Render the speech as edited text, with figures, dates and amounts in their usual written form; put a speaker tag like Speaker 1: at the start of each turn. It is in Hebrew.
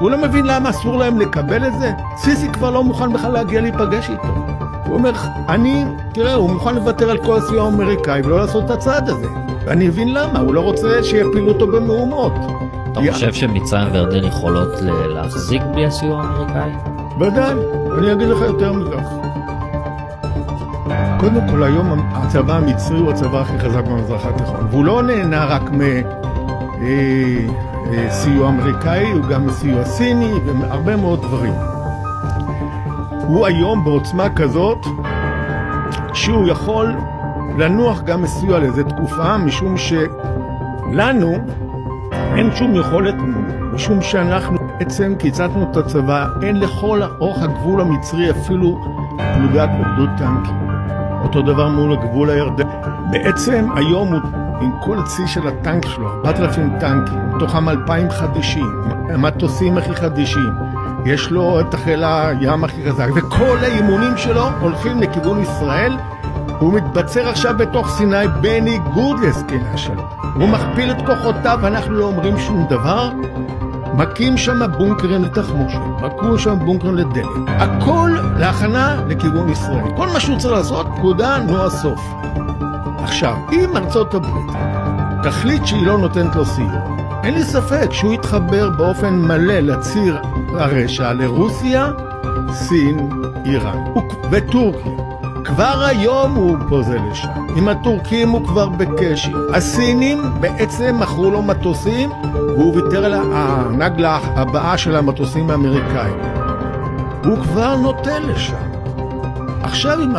Speaker 1: הוא לא מבין למה אסור להם לקבל את זה. סיסי כבר לא מוכן בכלל להגיע להיפגש איתו. הוא אומר, תראה, הוא מוכן לוותר על כל הסיוע האמריקאי ולא לעשות את הצעד הזה. ואני מבין למה, הוא לא רוצה שיפילו אותו במהומות.
Speaker 2: אתה חושב שמצרים וירדן יכולות להחזיק בלי הסיוע האמריקאי?
Speaker 1: ודאי, אני אגיד לך יותר מכך. קודם כל, היום הצבא המצרי הוא הצבא הכי חזק במזרח התיכון, והוא לא נהנה רק מסיוע אמריקאי, הוא גם מסיוע סיני והרבה מאוד דברים. הוא היום בעוצמה כזאת שהוא יכול לנוח גם מסיוע לאיזו תקופה, משום שלנו אין שום יכולת, משום שאנחנו בעצם קיצצנו את הצבא, אין לכל אורך הגבול המצרי אפילו פלוגת גדוד טנקים. אותו דבר מול הגבול הירדני. בעצם היום הוא עם כל צי של הטנק שלו, 4,000 טנקים, מתוכם 2,000 חדישים, המטוסים הכי חדישים. יש לו את חיל הים הכי חזק, וכל האימונים שלו הולכים לכיוון ישראל. הוא מתבצר עכשיו בתוך סיני בניגוד להסכמי השלום. הוא מכפיל את כוחותיו, ואנחנו לא אומרים שום דבר. מקים שם בונקרים לתחמושת, מקים שם בונקרים לדלק. הכל להכנה לכיוון ישראל. כל מה שהוא צריך לעשות, פקודה, נו הסוף. עכשיו, אם ארצות הברית תחליט שהיא לא נותנת לו סיוע, אין לי ספק שהוא יתחבר באופן מלא לציר הרשע לרוסיה, סין, איראן וטורקיה. כבר היום הוא פוזל לשם. עם הטורקים הוא כבר בקשר. הסינים בעצם מכרו לו מטוסים, והוא ויתר על הנגלה הבאה של המטוסים האמריקאים. הוא כבר נוטה לשם. עכשיו עם